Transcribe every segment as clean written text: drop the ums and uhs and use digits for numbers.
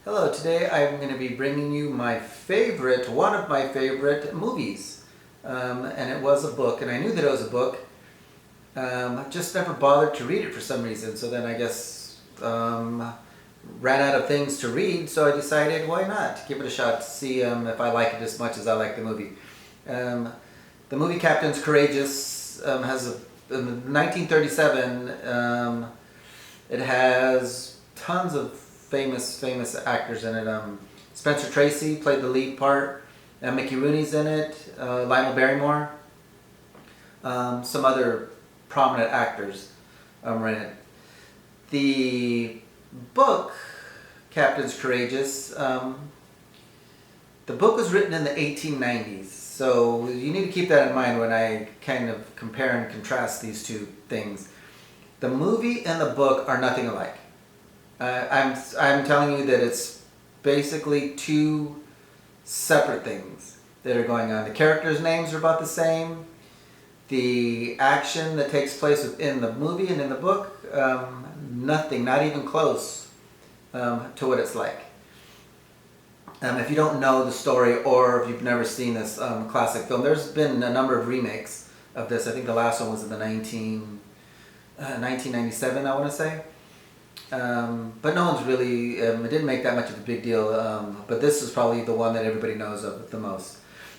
Hello, today I'm going to be bringing you one of my favorite movies. And it was a book, and I knew that it was a book. I just never bothered to read it for some reason, so then I guess ran out of things to read, so I decided why not give it a shot to see if I like it as much as I like the movie. Um, the movie Captain's Courageous has in 1937. It has tons of famous actors in it. Spencer Tracy played the lead part. Mickey Rooney's in it. Lionel Barrymore. Some other prominent actors are in it. The book, Captain's Courageous, the book was written in the 1890s. So you need to keep that in mind when I kind of compare and contrast these two things. The movie and the book are nothing alike. I'm telling you that it's basically two separate things that are going on. The characters' names are about the same. The action that takes place within the movie and in the book, nothing, not even close to what it's like. If you don't know the story or if you've never seen this classic film, there's been a number of remakes of this. I think the last one was in the 1997, I want to say. But no one's really, it didn't make that much of a big deal, but this is probably the one that everybody knows of the most.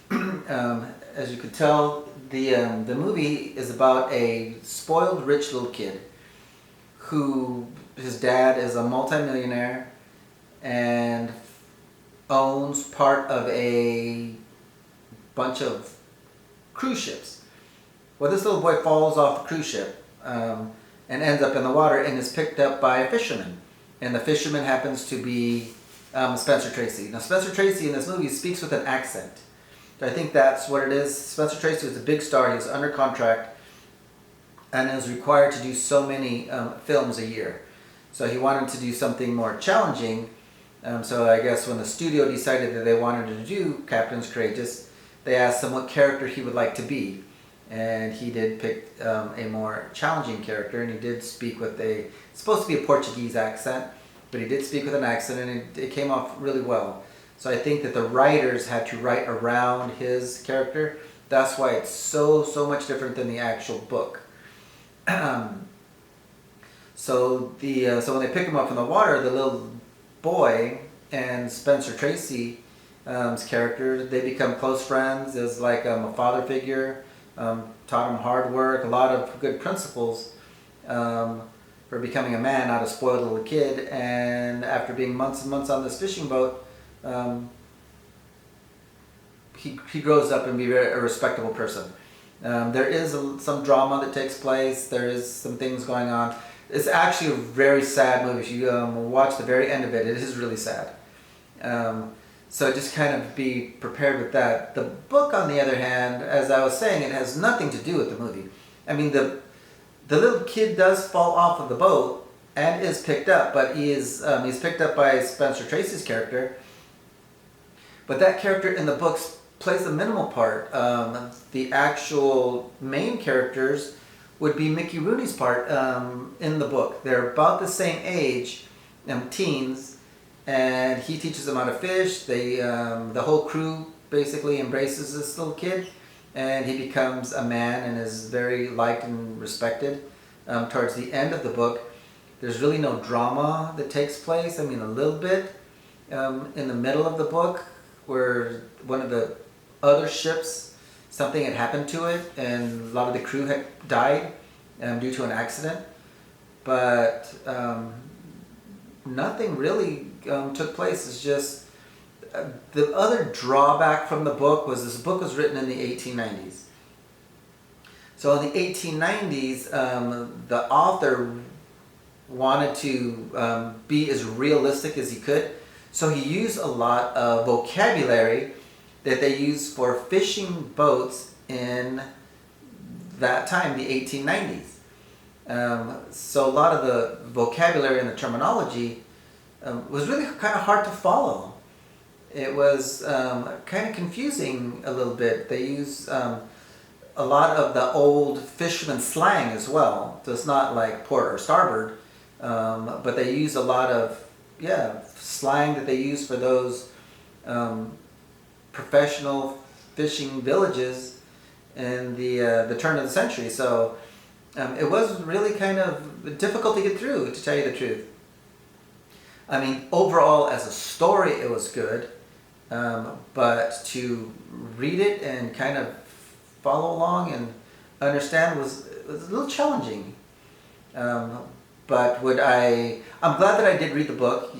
As you could tell, the movie is about a spoiled rich little kid who, his dad is a multimillionaire and owns part of a bunch of cruise ships. Well, this little boy falls off the cruise ship and ends up in the water and is picked up by a fisherman. And the fisherman happens to be Spencer Tracy. Now, Spencer Tracy in this movie speaks with an accent. I think that's what it is. Spencer Tracy was a big star. He was under contract and is required to do so many films a year. So he wanted to do something more challenging. So I guess when the studio decided that they wanted to do Captain's Courageous, they asked him what character he would like to be. And he did pick a more challenging character, and he did speak with it's supposed to be a Portuguese accent, but he did speak with an accent, and it came off really well. So I think that the writers had to write around his character. That's why it's so much different than the actual book. So when they pick him up from the water, the little boy and Spencer Tracy's character, they become close friends as like a father figure. Taught him hard work, a lot of good principles for becoming a man, not a spoiled little kid. And after being months and months on this fishing boat, he grows up and be a respectable person. There is some drama that takes place. There is some things going on. It's actually a very sad movie. If you watch the very end of it, it is really sad. So just kind of be prepared with that. The book, on the other hand, as I was saying, it has nothing to do with the movie. I mean, the little kid does fall off of the boat and is picked up, but he's picked up by Spencer Tracy's character. But that character in the books plays a minimal part. The actual main characters would be Mickey Rooney's part in the book. They're about the same age, teens. And he teaches them how to fish. The whole crew basically embraces this little kid, and he becomes a man and is very liked and respected. Towards the end of the book, there's really no drama that takes place. I mean, a little bit in the middle of the book, where one of the other ships, something had happened to it, and a lot of the crew had died due to an accident. But nothing really took place. It's just the other drawback from the book was this book was written in the 1890s. So in the 1890s, the author wanted to be as realistic as he could. So he used a lot of vocabulary that they used for fishing boats in that time, the 1890s. So a lot of the vocabulary and the terminology was really kind of hard to follow. It was kind of confusing a little bit. They use a lot of the old fisherman slang as well. So it's not like port or starboard, but they use a lot of slang that they use for those professional fishing villages in the turn of the century. So it was really kind of difficult to get through, to tell you the truth. I mean, overall, as a story, it was good, but to read it and kind of follow along and understand was a little challenging. But I'm glad that I did read the book.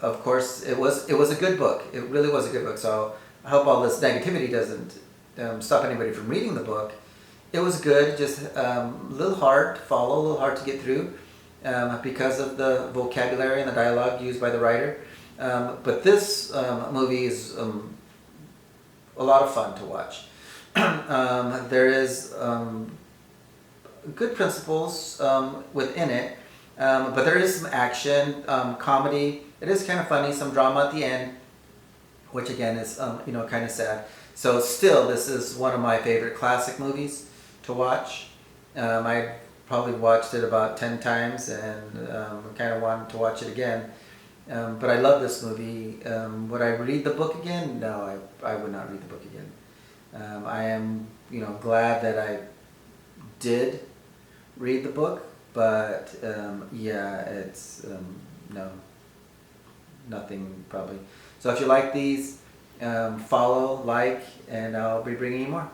Of course, it was a good book. It really was a good book. So I hope all this negativity doesn't stop anybody from reading the book. It was good, just a little hard to follow, a little hard to get through because of the vocabulary and the dialogue used by the writer. But this movie is a lot of fun to watch. There is good principles within it, but there is some action, comedy. It is kind of funny, some drama at the end, which again is kind of sad. So still, this is one of my favorite classic movies to watch. I probably watched it about 10 times and kind of wanted to watch it again. But I love this movie. Would I read the book again? No, I would not read the book again. I am, glad that I did read the book, but it's no, nothing probably. So if you like these, follow, like, and I'll be bringing you more.